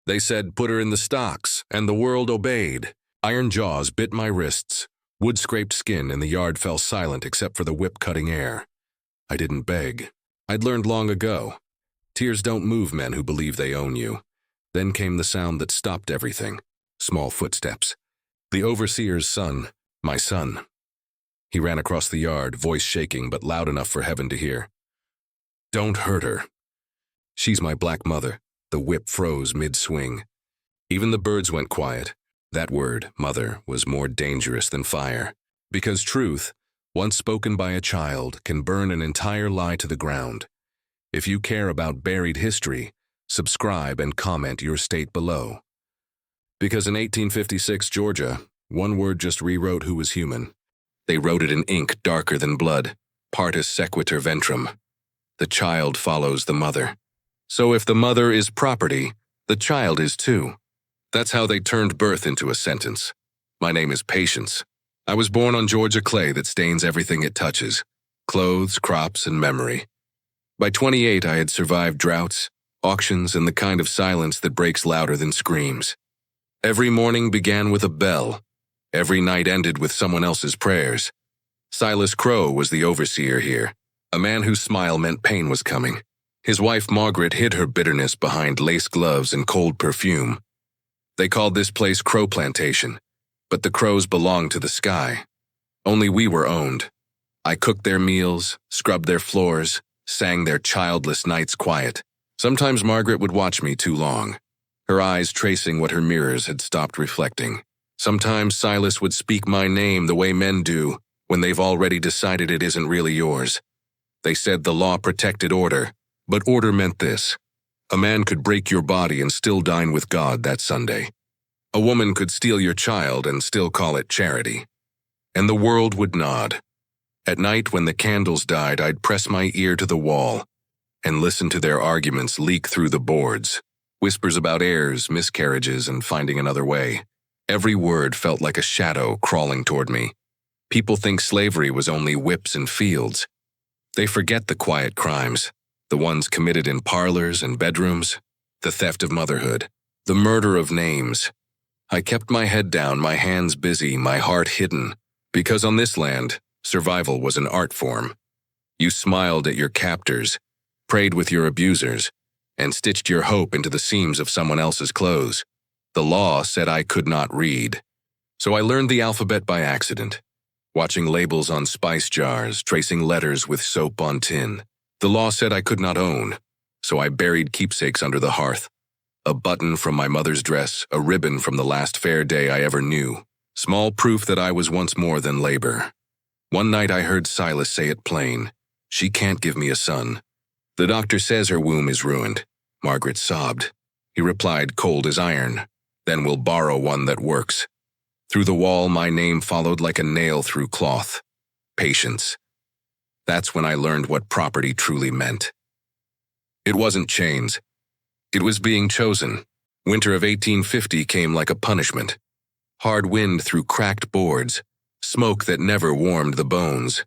They said, "Put her in the stocks," and the world obeyed. Iron jaws bit my wrists. Wood scraped skin, and the yard fell silent except for the whip-cutting air. I didn't beg. I'd learned long ago. Tears don't move men who believe they own you. Then came the sound that stopped everything. Small footsteps. The overseer's son, my son. He ran across the yard, voice shaking but loud enough for heaven to hear. "Don't hurt her. She's my black mother." The whip froze mid-swing. Even the birds went quiet. That word, mother, was more dangerous than fire. Because truth, once spoken by a child, can burn an entire lie to the ground. If you care about buried history, subscribe and comment your state below. Because in 1856 Georgia, one word just rewrote who was human. They wrote it in ink darker than blood, partus sequitur ventrum. The child follows the mother. So if the mother is property, the child is too. That's how they turned birth into a sentence. My name is Patience. I was born on Georgia clay that stains everything it touches, clothes, crops, and memory. By 28, I had survived droughts, auctions, and the kind of silence that breaks louder than screams. Every morning began with a bell. Every night ended with someone else's prayers. Silas Crow was the overseer here, a man whose smile meant pain was coming. His wife Margaret hid her bitterness behind lace gloves and cold perfume. They called this place Crow Plantation, but the crows belonged to the sky. Only we were owned. I cooked their meals, scrubbed their floors, sang their childless nights quiet. Sometimes Margaret would watch me too long, her eyes tracing what her mirrors had stopped reflecting. Sometimes Silas would speak my name the way men do when they've already decided it isn't really yours. They said the law protected order, but order meant this. A man could break your body and still dine with God that Sunday. A woman could steal your child and still call it charity. And the world would nod. At night when the candles died, I'd press my ear to the wall and listen to their arguments leak through the boards. Whispers about heirs, miscarriages, and finding another way. Every word felt like a shadow crawling toward me. People think slavery was only whips and fields. They forget the quiet crimes. The ones committed in parlors and bedrooms, the theft of motherhood, the murder of names. I kept my head down, my hands busy, my heart hidden, because on this land, survival was an art form. You smiled at your captors, prayed with your abusers, and stitched your hope into the seams of someone else's clothes. The law said I could not read, so I learned the alphabet by accident, watching labels on spice jars, tracing letters with soap on tin. The law said I could not own, so I buried keepsakes under the hearth. A button from my mother's dress, a ribbon from the last fair day I ever knew. Small proof that I was once more than labor. One night I heard Silas say it plain. She can't give me a son. The doctor says her womb is ruined. Margaret sobbed. He replied, cold as iron. Then we'll borrow one that works. Through the wall, my name followed like a nail through cloth. Patience. That's when I learned what property truly meant. It wasn't chains. It was being chosen. Winter of 1850 came like a punishment. Hard wind through cracked boards, smoke that never warmed the bones.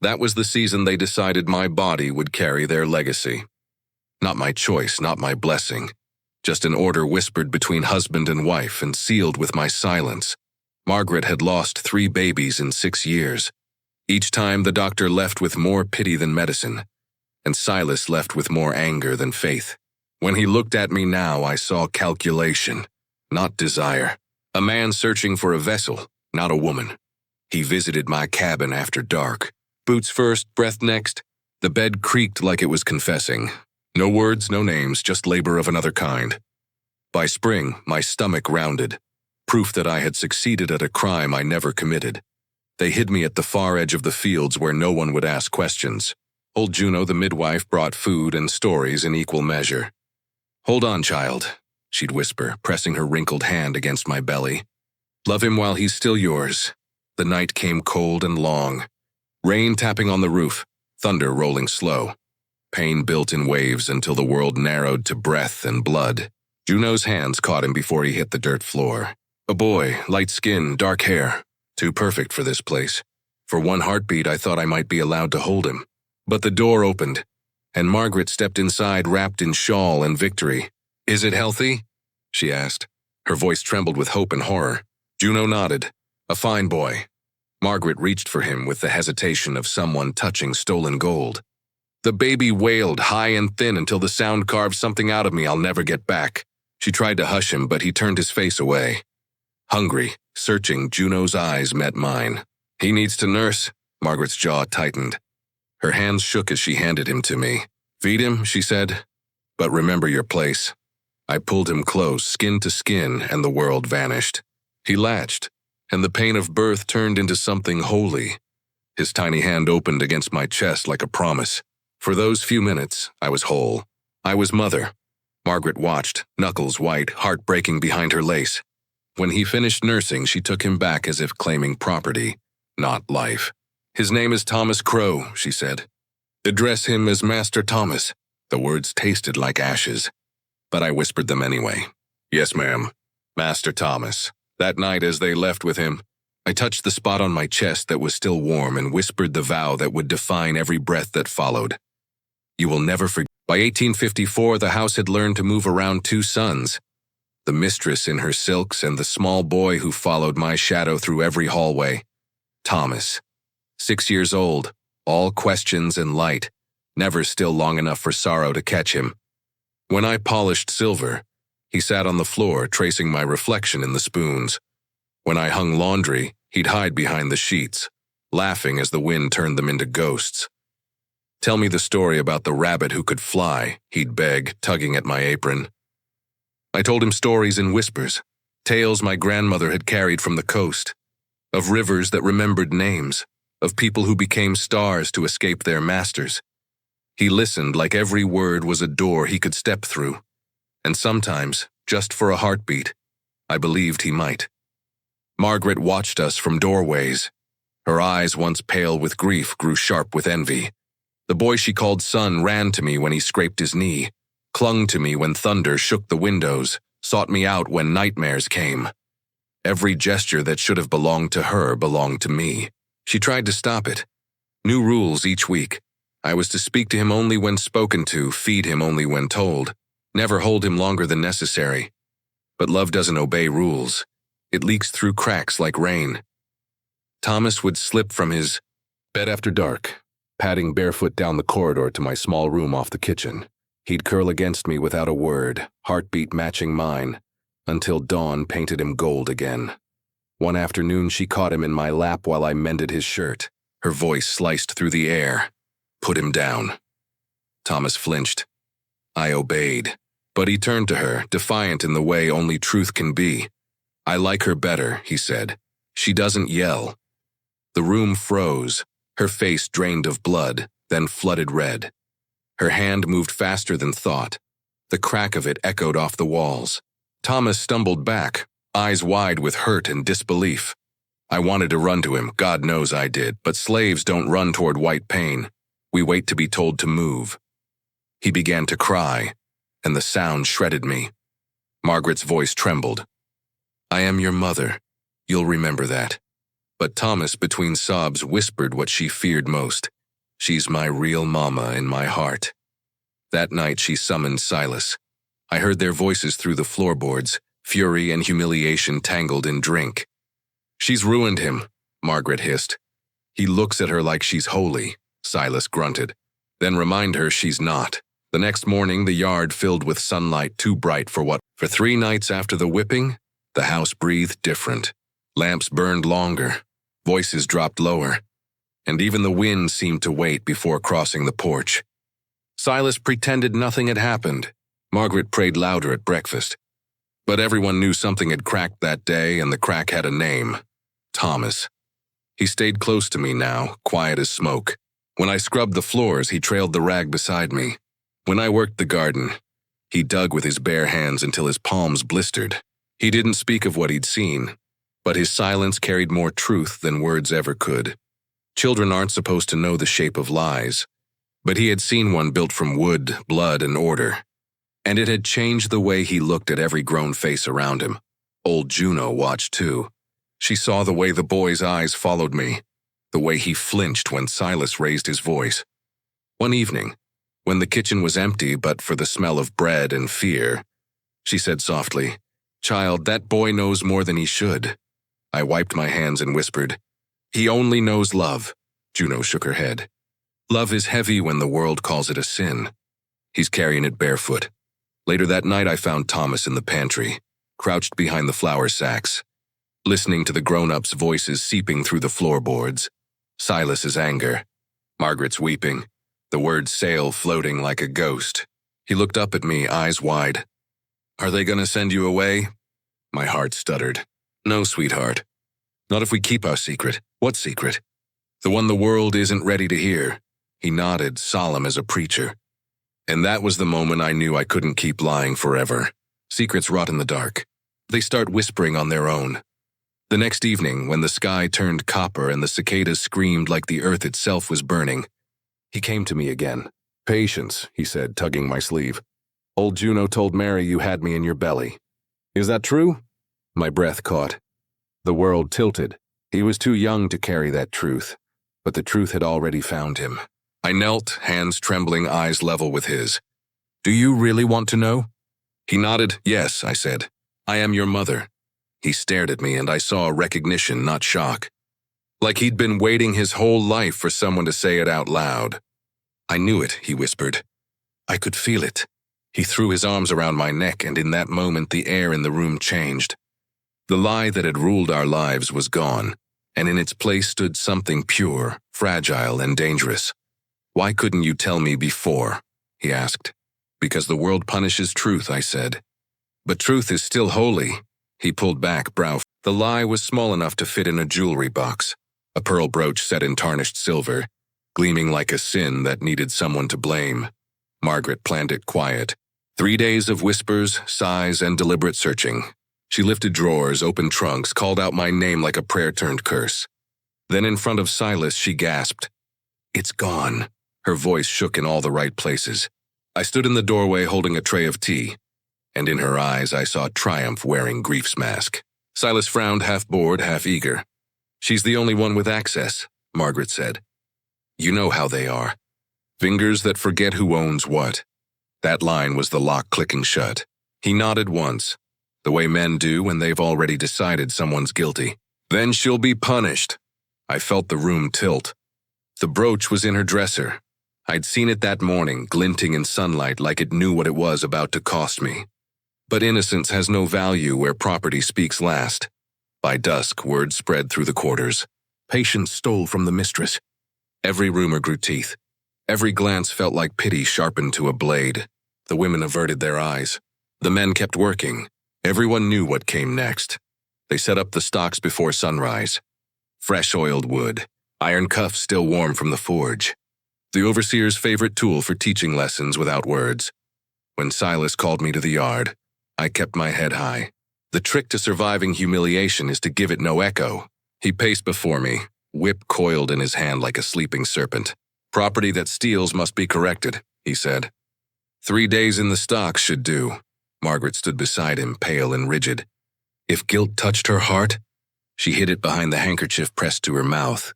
That was the season they decided my body would carry their legacy. Not my choice, not my blessing. Just an order whispered between husband and wife and sealed with my silence. Margaret had lost 3 babies in 6 years. Each time the doctor left with more pity than medicine, and Silas left with more anger than faith. When he looked at me now, I saw calculation, not desire. A man searching for a vessel, not a woman. He visited my cabin after dark. Boots first, breath next. The bed creaked like it was confessing. No words, no names, just labor of another kind. By spring, my stomach rounded, proof that I had succeeded at a crime I never committed. They hid me at the far edge of the fields where no one would ask questions. Old Juno, the midwife, brought food and stories in equal measure. "Hold on, child," she'd whisper, pressing her wrinkled hand against my belly. "Love him while he's still yours." The night came cold and long. Rain tapping on the roof, thunder rolling slow. Pain built in waves until the world narrowed to breath and blood. Juno's hands caught him before he hit the dirt floor. A boy, light skin, dark hair. Too perfect for this place. For one heartbeat, I thought I might be allowed to hold him. But the door opened, and Margaret stepped inside wrapped in shawl and victory. "Is it healthy?" she asked. Her voice trembled with hope and horror. Juno nodded. A fine boy. Margaret reached for him with the hesitation of someone touching stolen gold. The baby wailed high and thin until the sound carved something out of me I'll never get back. She tried to hush him, but he turned his face away. Hungry, searching, Juno's eyes met mine. He needs to nurse. Margaret's jaw tightened. Her hands shook as she handed him to me. Feed him, she said, but remember your place. I pulled him close, skin to skin, and the world vanished. He latched, and the pain of birth turned into something holy. His tiny hand opened against my chest like a promise. For those few minutes, I was whole. I was mother. Margaret watched, knuckles white, heart breaking behind her lace. When he finished nursing, she took him back as if claiming property, not life. His name is Thomas Crow, she said. Address him as Master Thomas. The words tasted like ashes, but I whispered them anyway. Yes, ma'am. Master Thomas. That night as they left with him, I touched the spot on my chest that was still warm and whispered the vow that would define every breath that followed. You will never forget. By 1854, the house had learned to move around two sons. The mistress in her silks and the small boy who followed my shadow through every hallway. Thomas. 6 years old, all questions and light, never still long enough for sorrow to catch him. When I polished silver, he sat on the floor tracing my reflection in the spoons. When I hung laundry, he'd hide behind the sheets, laughing as the wind turned them into ghosts. Tell me the story about the rabbit who could fly, he'd beg, tugging at my apron. I told him stories in whispers, tales my grandmother had carried from the coast, of rivers that remembered names, of people who became stars to escape their masters. He listened like every word was a door he could step through, and sometimes, just for a heartbeat, I believed he might. Margaret watched us from doorways. Her eyes, once pale with grief, grew sharp with envy. The boy she called son ran to me when he scraped his knee, clung to me when thunder shook the windows, sought me out when nightmares came. Every gesture that should have belonged to her belonged to me. She tried to stop it. New rules each week. I was to speak to him only when spoken to, feed him only when told, never hold him longer than necessary. But love doesn't obey rules. It leaks through cracks like rain. Thomas would slip from his bed after dark, padding barefoot down the corridor to my small room off the kitchen. He'd curl against me without a word, heartbeat matching mine, until dawn painted him gold again. One afternoon, she caught him in my lap while I mended his shirt. Her voice sliced through the air. Put him down. Thomas flinched. I obeyed, but he turned to her, defiant in the way only truth can be. I like her better, he said. She doesn't yell. The room froze. Her face drained of blood, then flooded red. Her hand moved faster than thought. The crack of it echoed off the walls. Thomas stumbled back, eyes wide with hurt and disbelief. I wanted to run to him, God knows I did, but slaves don't run toward white pain. We wait to be told to move. He began to cry, and the sound shredded me. Margaret's voice trembled. I am your mother. You'll remember that. But Thomas, between sobs, whispered what she feared most. She's my real mama in my heart. That night she summoned Silas. I heard their voices through the floorboards, fury and humiliation tangled in drink. She's ruined him, Margaret hissed. He looks at her like she's holy, Silas grunted. Then remind her she's not. The next morning the yard filled with sunlight too bright for what? For 3 nights after the whipping, the house breathed different. Lamps burned longer, voices dropped lower, and even the wind seemed to wait before crossing the porch. Silas pretended nothing had happened. Margaret prayed louder at breakfast. But everyone knew something had cracked that day, and the crack had a name. Thomas. He stayed close to me now, quiet as smoke. When I scrubbed the floors, he trailed the rag beside me. When I worked the garden, he dug with his bare hands until his palms blistered. He didn't speak of what he'd seen, but his silence carried more truth than words ever could. Children aren't supposed to know the shape of lies, but he had seen one built from wood, blood, and order, and it had changed the way he looked at every grown face around him. Old Juno watched too. She saw the way the boy's eyes followed me, the way he flinched when Silas raised his voice. One evening, when the kitchen was empty but for the smell of bread and fear, she said softly, Child, that boy knows more than he should. I wiped my hands and whispered, He only knows love. Juno shook her head. Love is heavy when the world calls it a sin. He's carrying it barefoot. Later that night I found Thomas in the pantry, crouched behind the flour sacks, listening to the grown-ups' voices seeping through the floorboards. Silas's anger, Margaret's weeping, the word sail floating like a ghost. He looked up at me, eyes wide. Are they gonna send you away? My heart stuttered. No, sweetheart. Not if we keep our secret. What secret? The one the world isn't ready to hear. He nodded, solemn as a preacher. And that was the moment I knew I couldn't keep lying forever. Secrets rot in the dark. They start whispering on their own. The next evening, when the sky turned copper and the cicadas screamed like the earth itself was burning, he came to me again. Patience, he said, tugging my sleeve. Old Juno told Mary you had me in your belly. Is that true? My breath caught. The world tilted. He was too young to carry that truth, but the truth had already found him. I knelt, hands trembling, eyes level with his. Do you really want to know? He nodded. Yes, I said. I am your mother. He stared at me and I saw recognition, not shock. Like he'd been waiting his whole life for someone to say it out loud. I knew it, he whispered. I could feel it. He threw his arms around my neck, and in that moment the air in the room changed. The lie that had ruled our lives was gone, and in its place stood something pure, fragile, and dangerous. Why couldn't you tell me before? He asked. Because the world punishes truth, I said. But truth is still holy. He pulled back, brow. The lie was small enough to fit in a jewelry box, a pearl brooch set in tarnished silver, gleaming like a sin that needed someone to blame. Margaret planned it quiet. 3 days of whispers, sighs, and deliberate searching. She lifted drawers, opened trunks, called out my name like a prayer turned curse. Then in front of Silas, she gasped. It's gone. Her voice shook in all the right places. I stood in the doorway holding a tray of tea, and in her eyes I saw triumph wearing grief's mask. Silas frowned, half bored, half eager. She's the only one with access, Margaret said. You know how they are. Fingers that forget who owns what. That line was the lock clicking shut. He nodded once, the way men do when they've already decided someone's guilty. Then she'll be punished. I felt the room tilt. The brooch was in her dresser. I'd seen it that morning, glinting in sunlight like it knew what it was about to cost me. But innocence has no value where property speaks last. By dusk, word spread through the quarters. Patience stole from the mistress. Every rumor grew teeth. Every glance felt like pity sharpened to a blade. The women averted their eyes. The men kept working. Everyone knew what came next. They set up the stocks before sunrise. Fresh oiled wood, iron cuffs still warm from the forge. The overseer's favorite tool for teaching lessons without words. When Silas called me to the yard, I kept my head high. The trick to surviving humiliation is to give it no echo. He paced before me, whip coiled in his hand like a sleeping serpent. Property that steals must be corrected, he said. 3 days in the stocks should do. Margaret stood beside him, pale and rigid. If guilt touched her heart, she hid it behind the handkerchief pressed to her mouth.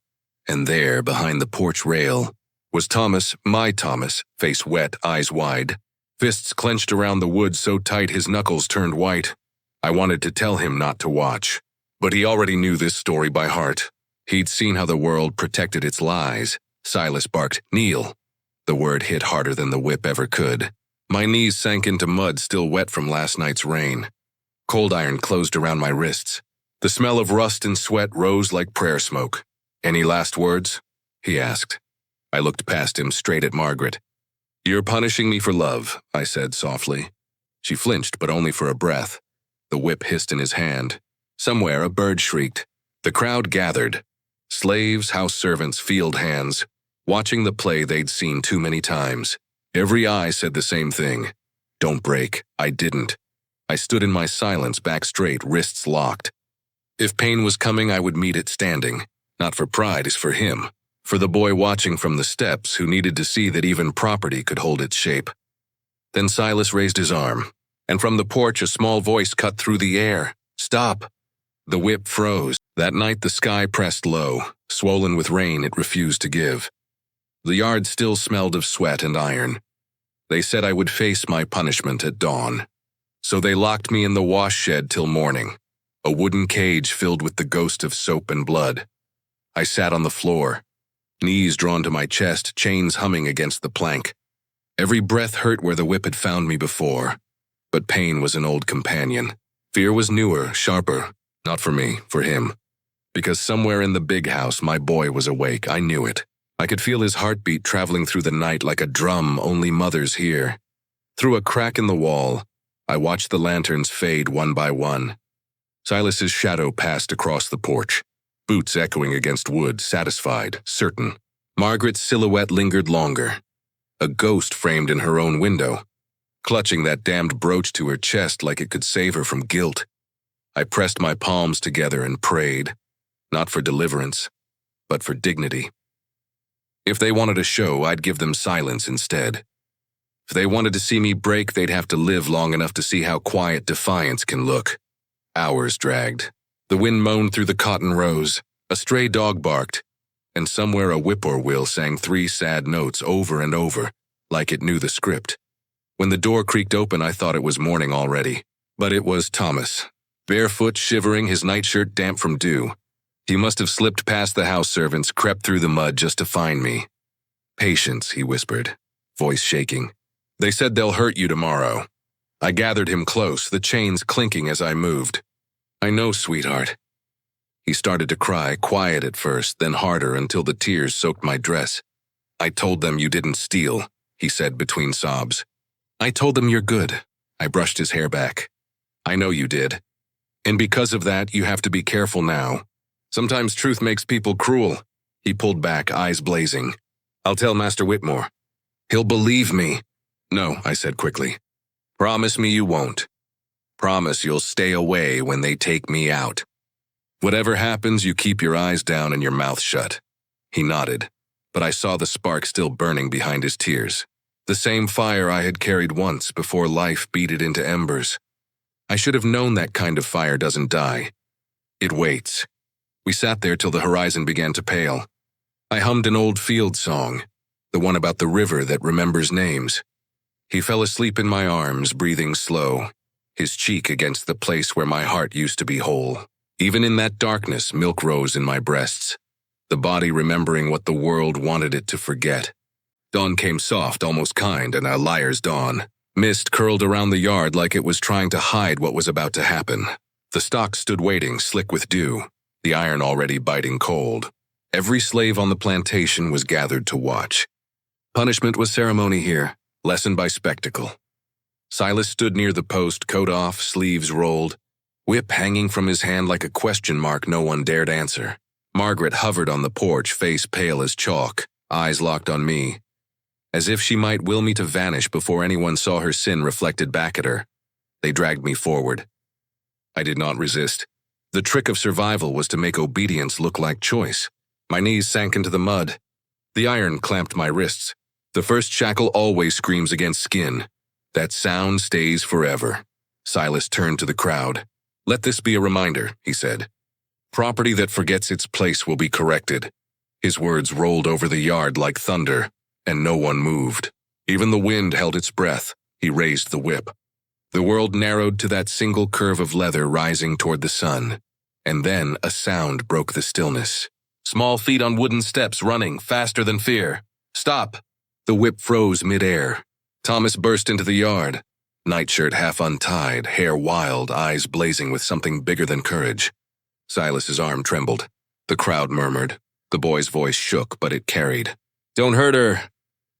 And there, behind the porch rail, was Thomas, my Thomas, face wet, eyes wide, fists clenched around the wood so tight his knuckles turned white. I wanted to tell him not to watch, but he already knew this story by heart. He'd seen how the world protected its lies. Silas barked, "Kneel." The word hit harder than the whip ever could. My knees sank into mud still wet from last night's rain. Cold iron closed around my wrists. The smell of rust and sweat rose like prayer smoke. Any last words? He asked. I looked past him straight at Margaret. You're punishing me for love, I said softly. She flinched, but only for a breath. The whip hissed in his hand. Somewhere a bird shrieked. The crowd gathered. Slaves, house servants, field hands, watching the play they'd seen too many times. Every eye said the same thing. Don't break. I didn't. I stood in my silence, back straight, wrists locked. If pain was coming, I would meet it standing. Not for pride, it's for him. For the boy watching from the steps who needed to see that even property could hold its shape. Then Silas raised his arm, and from the porch a small voice cut through the air. Stop! The whip froze. That night the sky pressed low. Swollen with rain, it refused to give. The yard still smelled of sweat and iron. They said I would face my punishment at dawn. So they locked me in the wash shed till morning, a wooden cage filled with the ghost of soap and blood. I sat on the floor, knees drawn to my chest, chains humming against the plank. Every breath hurt where the whip had found me before, but pain was an old companion. Fear was newer, sharper, not for me, for him. Because somewhere in the big house, my boy was awake, I knew it. I could feel his heartbeat traveling through the night like a drum only mothers hear. Through a crack in the wall, I watched the lanterns fade one by one. Silas's shadow passed across the porch, boots echoing against wood, satisfied, certain. Margaret's silhouette lingered longer, a ghost framed in her own window, clutching that damned brooch to her chest like it could save her from guilt. I pressed my palms together and prayed, not for deliverance, but for dignity. If they wanted a show, I'd give them silence instead. If they wanted to see me break, they'd have to live long enough to see how quiet defiance can look. Hours dragged. The wind moaned through the cotton rows, a stray dog barked, and somewhere a whippoorwill sang 3 sad notes over and over, like it knew the script. When the door creaked open, I thought it was morning already. But it was Thomas, barefoot, shivering, his nightshirt damp from dew. He must have slipped past the house servants, crept through the mud just to find me. "Patience," he whispered, voice shaking. "They said they'll hurt you tomorrow." I gathered him close, the chains clinking as I moved. "I know, sweetheart." He started to cry, quiet at first, then harder until the tears soaked my dress. "I told them you didn't steal," he said between sobs. "I told them you're good." I brushed his hair back. "I know you did. And because of that, you have to be careful now. Sometimes truth makes people cruel." He pulled back, eyes blazing. "I'll tell Master Whitmore. He'll believe me." "No," I said quickly. "Promise me you won't. Promise you'll stay away when they take me out. Whatever happens, you keep your eyes down and your mouth shut." He nodded, but I saw the spark still burning behind his tears. The same fire I had carried once before life beat it into embers. I should have known that kind of fire doesn't die. It waits. We sat there till the horizon began to pale. I hummed an old field song, the one about the river that remembers names. He fell asleep in my arms, breathing slow, his cheek against the place where my heart used to be whole. Even in that darkness, milk rose in my breasts, the body remembering what the world wanted it to forget. Dawn came soft, almost kind, and a liar's dawn. Mist curled around the yard like it was trying to hide what was about to happen. The stock stood waiting, slick with dew, the iron already biting cold. Every slave on the plantation was gathered to watch. Punishment was ceremony here, lesson by spectacle. Silas stood near the post, coat off, sleeves rolled, whip hanging from his hand like a question mark no one dared answer. Margaret hovered on the porch, face pale as chalk, eyes locked on me, as if she might will me to vanish before anyone saw her sin reflected back at her. They dragged me forward. I did not resist. The trick of survival was to make obedience look like choice. My knees sank into the mud. The iron clamped my wrists. The first shackle always screams against skin. That sound stays forever. Silas turned to the crowd. "Let this be a reminder," he said. "Property that forgets its place will be corrected." His words rolled over the yard like thunder, and no one moved. Even the wind held its breath. He raised the whip. The world narrowed to that single curve of leather rising toward the sun, and then a sound broke the stillness. Small feet on wooden steps running, faster than fear. "Stop!" The whip froze mid-air. Thomas burst into the yard, nightshirt half untied, hair wild, eyes blazing with something bigger than courage. Silas's arm trembled. The crowd murmured. The boy's voice shook, but it carried. "Don't hurt her!"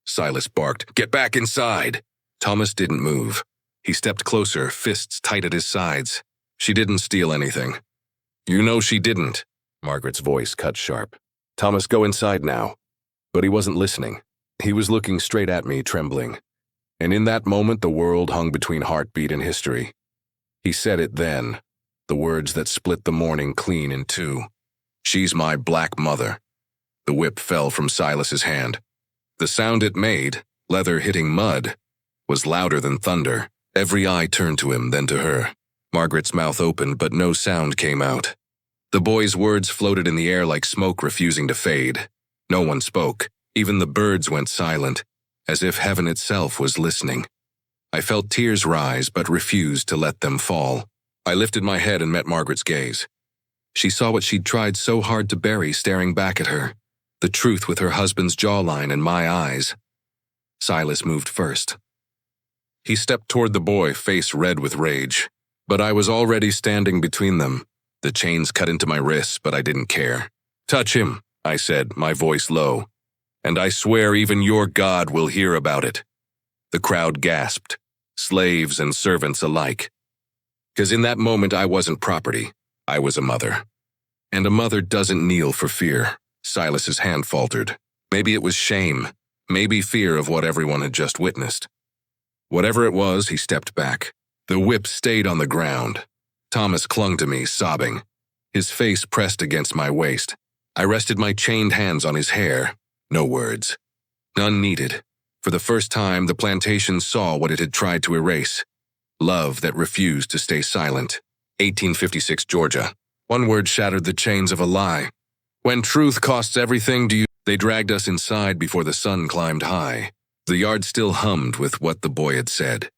Silas barked. "Get back inside!" Thomas didn't move. He stepped closer, fists tight at his sides. "She didn't steal anything." "You know she didn't." Margaret's voice cut sharp. "Thomas, go inside now." But he wasn't listening. He was looking straight at me, trembling. And in that moment, the world hung between heartbeat and history. He said it then, the words that split the morning clean in two. "She's my black mother." The whip fell from Silas's hand. The sound it made, leather hitting mud, was louder than thunder. Every eye turned to him, then to her. Margaret's mouth opened, but no sound came out. The boy's words floated in the air like smoke refusing to fade. No one spoke. Even the birds went silent, as if heaven itself was listening. I felt tears rise but refused to let them fall. I lifted my head and met Margaret's gaze. She saw what she'd tried so hard to bury staring back at her, the truth with her husband's jawline and my eyes. Silas moved first. He stepped toward the boy, face red with rage. But I was already standing between them. The chains cut into my wrists, but I didn't care. "Touch him," I said, my voice low. "And I swear even your God will hear about it." The crowd gasped, slaves and servants alike. 'Cause in that moment I wasn't property, I was a mother. And a mother doesn't kneel for fear. Silas's hand faltered. Maybe it was shame, maybe fear of what everyone had just witnessed. Whatever it was, he stepped back. The whip stayed on the ground. Thomas clung to me, sobbing. His face pressed against my waist. I rested my chained hands on his hair. No words. None needed. For the first time, the plantation saw what it had tried to erase. Love that refused to stay silent. 1856 Georgia. One word shattered the chains of a lie. When truth costs everything, They dragged us inside before the sun climbed high. The yard still hummed with what the boy had said.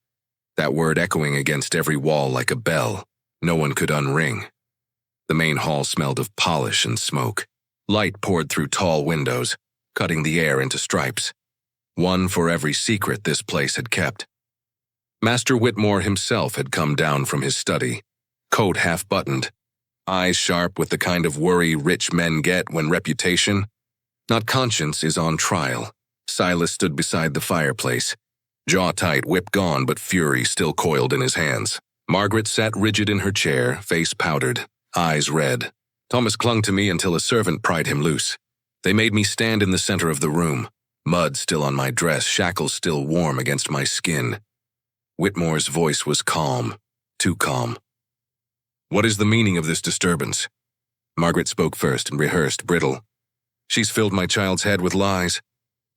That word echoing against every wall like a bell. No one could unring. The main hall smelled of polish and smoke. Light poured through tall windows, cutting the air into stripes. One for every secret this place had kept. Master Whitmore himself had come down from his study, coat half-buttoned, eyes sharp with the kind of worry rich men get when reputation, not conscience, is on trial. Silas stood beside the fireplace, jaw tight, whip gone, but fury still coiled in his hands. Margaret sat rigid in her chair, face powdered, eyes red. Thomas clung to me until a servant pried him loose. They made me stand in the center of the room, mud still on my dress, shackles still warm against my skin. Whitmore's voice was calm, too calm. "What is the meaning of this disturbance?" Margaret spoke first and rehearsed, brittle. "She's filled my child's head with lies.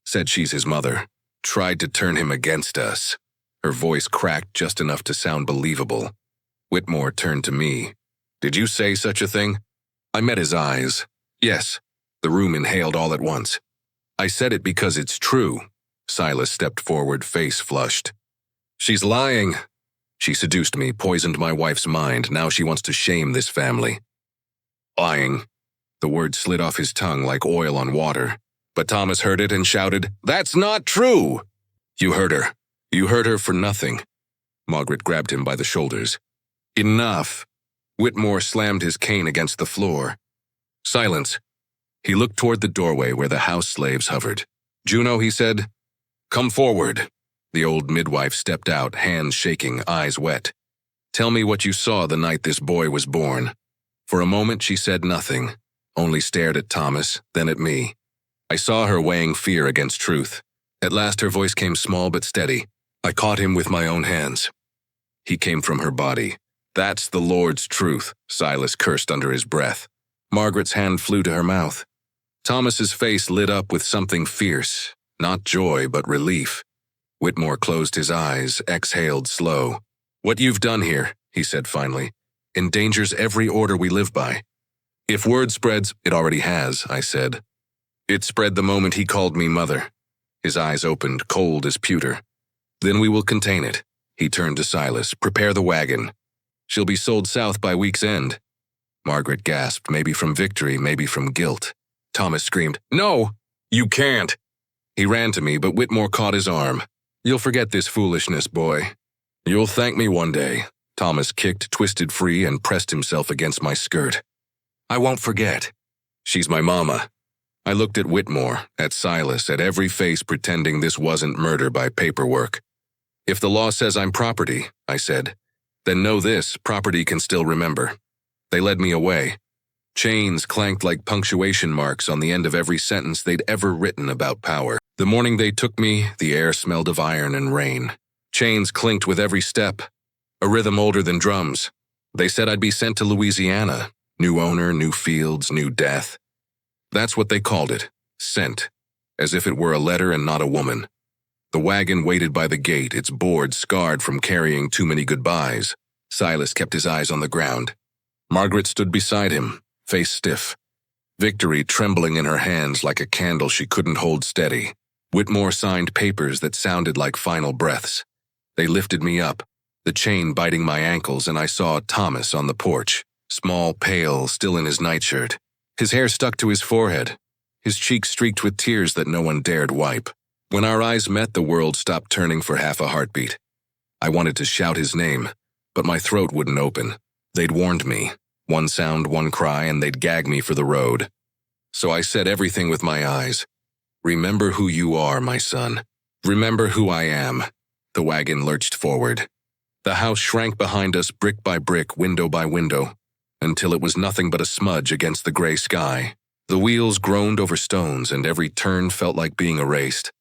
Said she's his mother. Tried to turn him against us." Her voice cracked just enough to sound believable. Whitmore turned to me. "Did you say such a thing?" I met his eyes. "Yes." The room inhaled all at once. "I said it because it's true." Silas stepped forward, face flushed. "She's lying. She seduced me, poisoned my wife's mind. Now she wants to shame this family." "Lying." The word slid off his tongue like oil on water. But Thomas heard it and shouted, "That's not true!" "You heard her. You heard her for nothing." Margaret grabbed him by the shoulders. "Enough." Whitmore slammed his cane against the floor. "Silence." He looked toward the doorway where the house slaves hovered. "Juno," he said, "come forward." The old midwife stepped out, hands shaking, eyes wet. "Tell me what you saw the night this boy was born." For a moment she said nothing, only stared at Thomas, then at me. I saw her weighing fear against truth. At last her voice came small but steady. "I caught him with my own hands. He came from her body. That's the Lord's truth," Silas cursed under his breath. Margaret's hand flew to her mouth. Thomas's face lit up with something fierce, not joy but relief. Whitmore closed his eyes, exhaled slow. "What you've done here," he said finally, "endangers every order we live by. If word spreads," "It already has," I said. "It spread the moment he called me mother." His eyes opened, cold as pewter. "Then we will contain it." He turned to Silas. "Prepare the wagon. She'll be sold south by week's end." Margaret gasped, maybe from victory, maybe from guilt. Thomas screamed, "No! You can't!" He ran to me, but Whitmore caught his arm. "You'll forget this foolishness, boy. You'll thank me one day." Thomas kicked, twisted free, and pressed himself against my skirt. "I won't forget. She's my mama." I looked at Whitmore, at Silas, at every face pretending this wasn't murder by paperwork. "If the law says I'm property," I said, "then know this, property can still remember." They led me away. Chains clanked like punctuation marks on the end of every sentence they'd ever written about power. The morning they took me, the air smelled of iron and rain. Chains clinked with every step, a rhythm older than drums. They said I'd be sent to Louisiana. New owner, new fields, new death. That's what they called it, sent, as if it were a letter and not a woman. The wagon waited by the gate, its board scarred from carrying too many goodbyes. Silas kept his eyes on the ground. Margaret stood beside him, face stiff. Victory trembling in her hands like a candle she couldn't hold steady. Whitmore signed papers that sounded like final breaths. They lifted me up, the chain biting my ankles, and I saw Thomas on the porch, small, pale, still in his nightshirt. His hair stuck to his forehead, his cheeks streaked with tears that no one dared wipe. When our eyes met, the world stopped turning for half a heartbeat. I wanted to shout his name, but my throat wouldn't open. They'd warned me. One sound, one cry, and they'd gag me for the road. So I said everything with my eyes. Remember who you are, my son. Remember who I am. The wagon lurched forward. The house shrank behind us brick by brick, window by window, until it was nothing but a smudge against the gray sky. The wheels groaned over stones, and every turn felt like being erased.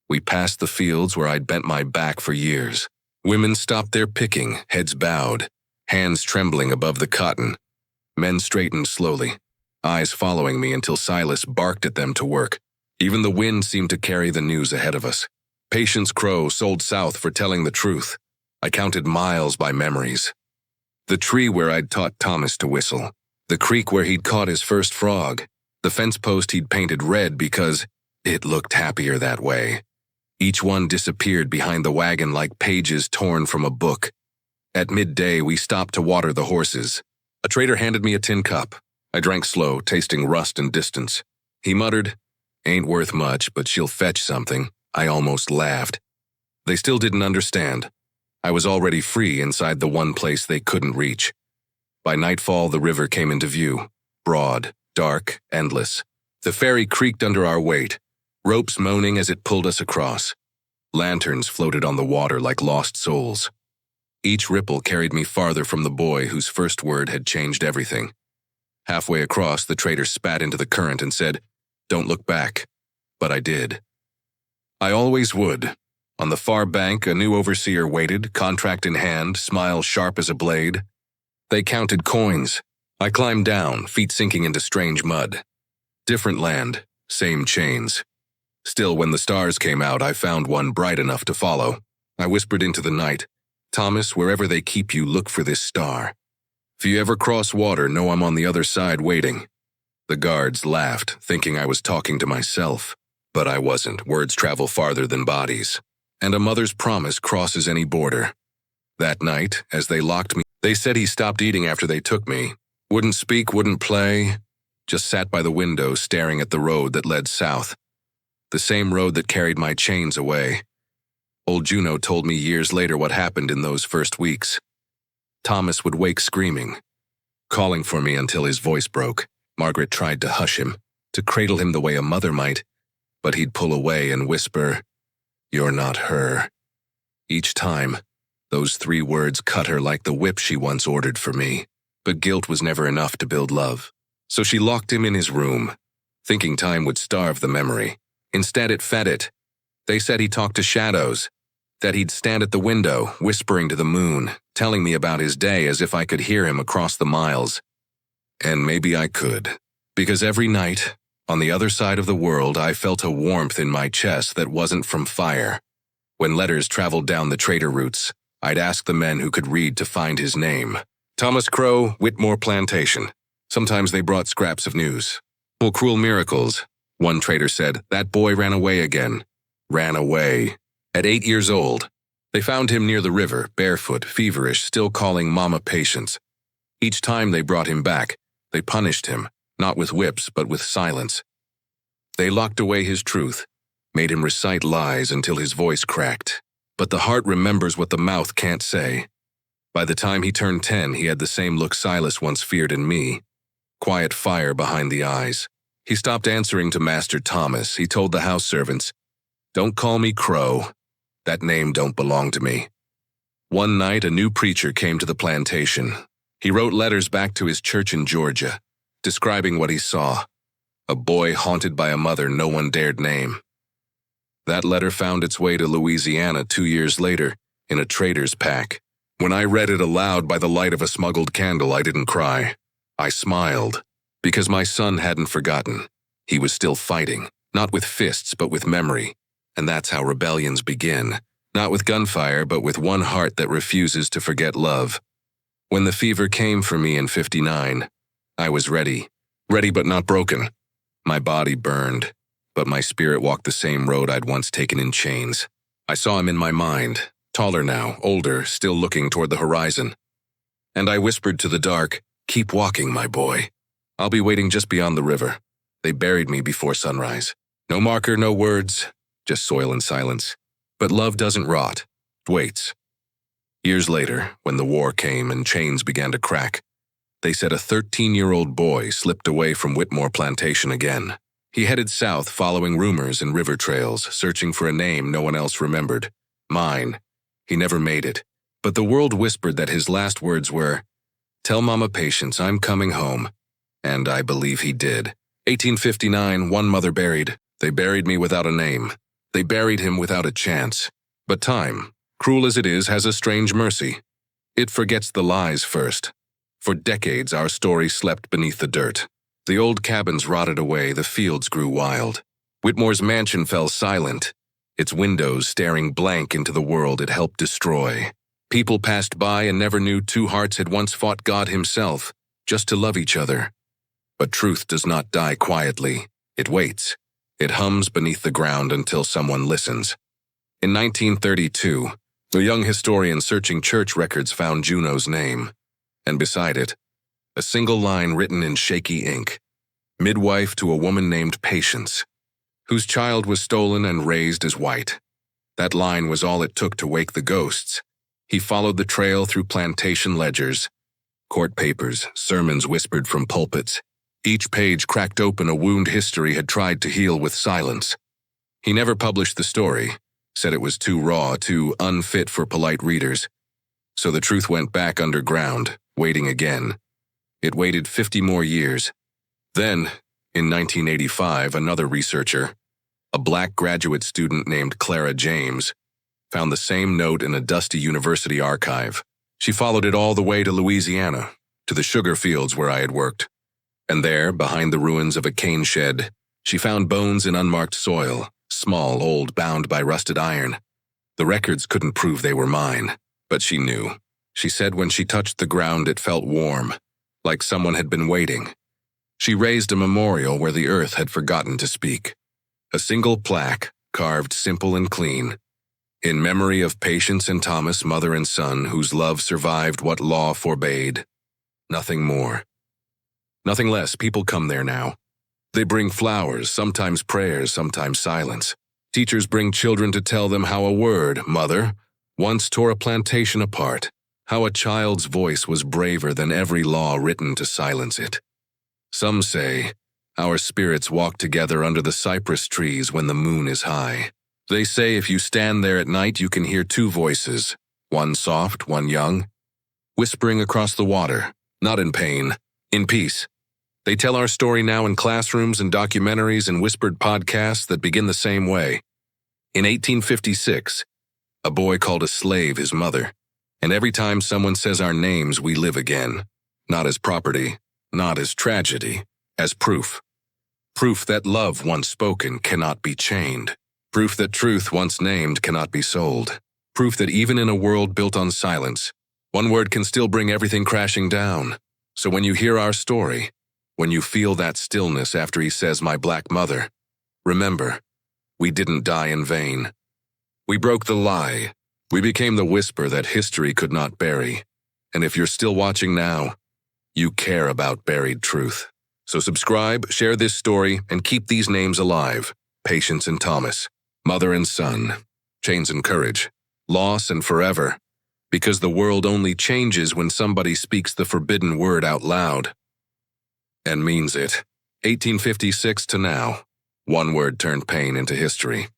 We passed the fields where I'd bent my back for years. Women stopped their picking, heads bowed, hands trembling above the cotton. Men straightened slowly, eyes following me until Silas barked at them to work. Even the wind seemed to carry the news ahead of us. Patience Crow sold south for telling the truth. I counted miles by memories. The tree where I'd taught Thomas to whistle. The creek where he'd caught his first frog. The fence post he'd painted red because it looked happier that way. Each one disappeared behind the wagon like pages torn from a book. At midday, we stopped to water the horses. A trader handed me a tin cup. I drank slow, tasting rust and distance. He muttered, "Ain't worth much, but she'll fetch something." I almost laughed. They still didn't understand. I was already free inside the one place they couldn't reach. By nightfall, the river came into view. Broad, dark, endless. The ferry creaked under our weight, ropes moaning as it pulled us across. Lanterns floated on the water like lost souls. Each ripple carried me farther from the boy whose first word had changed everything. Halfway across, the trader spat into the current and said, "Don't look back." But I did. I always would. On the far bank, a new overseer waited, contract in hand, smile sharp as a blade. They counted coins. I climbed down, feet sinking into strange mud. Different land, same chains. Still, when the stars came out, I found one bright enough to follow. I whispered into the night, "Thomas, wherever they keep you, look for this star. If you ever cross water, know I'm on the other side waiting." The guards laughed, thinking I was talking to myself. But I wasn't. Words travel farther than bodies. And a mother's promise crosses any border. That night, as they locked me, they said he stopped eating after they took me. Wouldn't speak, wouldn't play. Just sat by the window staring at the road that led south. The same road that carried my chains away. Old Juno told me years later what happened in those first weeks. Thomas would wake screaming, calling for me until his voice broke. Margaret tried to hush him, to cradle him the way a mother might, but he'd pull away and whisper, "You're not her." Each time, those 3 words cut her like the whip she once ordered for me. But guilt was never enough to build love. So she locked him in his room, thinking time would starve the memory. Instead, it fed it. They said he talked to shadows, that he'd stand at the window, whispering to the moon, telling me about his day as if I could hear him across the miles. And maybe I could, because every night, on the other side of the world, I felt a warmth in my chest that wasn't from fire. When letters traveled down the trader routes, I'd ask the men who could read to find his name. Thomas Crow, Whitmore Plantation. Sometimes they brought scraps of news. "Well, cruel miracles," one trader said. "That boy ran away again." Ran away. At 8 years old. They found him near the river, barefoot, feverish, still calling Mama Patience. Each time they brought him back, they punished him, not with whips, but with silence. They locked away his truth, made him recite lies until his voice cracked. But the heart remembers what the mouth can't say. By the time he turned 10, he had the same look Silas once feared in me. Quiet fire behind the eyes. He stopped answering to Master Thomas. He told the house servants, "Don't call me Crow. That name don't belong to me." One night, a new preacher came to the plantation. He wrote letters back to his church in Georgia, describing what he saw. A boy haunted by a mother no one dared name. That letter found its way to Louisiana 2 years later, in a trader's pack. When I read it aloud by the light of a smuggled candle, I didn't cry. I smiled, because my son hadn't forgotten. He was still fighting, not with fists, but with memory. And that's how rebellions begin. Not with gunfire, but with one heart that refuses to forget love. When the fever came for me in '59, I was ready. Ready but not broken. My body burned, but my spirit walked the same road I'd once taken in chains. I saw him in my mind, taller now, older, still looking toward the horizon. And I whispered to the dark, "Keep walking, my boy. I'll be waiting just beyond the river." They buried me before sunrise. No marker, no words, just soil and silence. But love doesn't rot. It waits. Years later, when the war came and chains began to crack, they said a 13-year-old boy slipped away from Whitmore Plantation again. He headed south following rumors and river trails, searching for a name no one else remembered. Mine. He never made it. But the world whispered that his last words were, "Tell Mama Patience I'm coming home." And I believe he did. 1859, one mother buried. They buried me without a name. They buried him without a chance. But time, cruel as it is, has a strange mercy. It forgets the lies first. For decades, our story slept beneath the dirt. The old cabins rotted away, the fields grew wild. Whitmore's mansion fell silent, its windows staring blank into the world it helped destroy. People passed by and never knew two hearts had once fought God himself, just to love each other. But truth does not die quietly. It waits. It hums beneath the ground until someone listens. In 1932, a young historian searching church records found Juno's name, and beside it, a single line written in shaky ink, midwife to a woman named Patience, whose child was stolen and raised as white. That line was all it took to wake the ghosts. He followed the trail through plantation ledgers, court papers, sermons whispered from pulpits. Each page cracked open a wound history had tried to heal with silence. He never published the story, said it was too raw, too unfit for polite readers. So the truth went back underground, waiting again. It waited 50 more years. Then, in 1985, another researcher, a black graduate student named Clara James, found the same note in a dusty university archive. She followed it all the way to Louisiana, to the sugar fields where I had worked. And there, behind the ruins of a cane shed, she found bones in unmarked soil, small, old, bound by rusted iron. The records couldn't prove they were mine, but she knew. She said when she touched the ground it felt warm, like someone had been waiting. She raised a memorial where the earth had forgotten to speak. A single plaque, carved simple and clean, in memory of Patience and Thomas, mother and son, whose love survived what law forbade. Nothing more. Nothing less. People come there now. They bring flowers, sometimes prayers, sometimes silence. Teachers bring children to tell them how a word, mother, once tore a plantation apart, how a child's voice was braver than every law written to silence it. Some say, our spirits walk together under the cypress trees when the moon is high. They say if you stand there at night you can hear two voices, one soft, one young, whispering across the water, not in pain, in peace. They tell our story now in classrooms and documentaries and whispered podcasts that begin the same way. In 1856, a boy called a slave his mother, and every time someone says our names, we live again. Not as property, not as tragedy, as proof. Proof that love once spoken cannot be chained. Proof that truth once named cannot be sold. Proof that even in a world built on silence, one word can still bring everything crashing down. So when you hear our story, when you feel that stillness after he says, "My black mother," remember, we didn't die in vain. We broke the lie. We became the whisper that history could not bury. And if you're still watching now, you care about buried truth. So subscribe, share this story, and keep these names alive. Patience and Thomas, mother and son, chains and courage, loss and forever. Because the world only changes when somebody speaks the forbidden word out loud. And means it. 1856 to now, one word turned pain into history.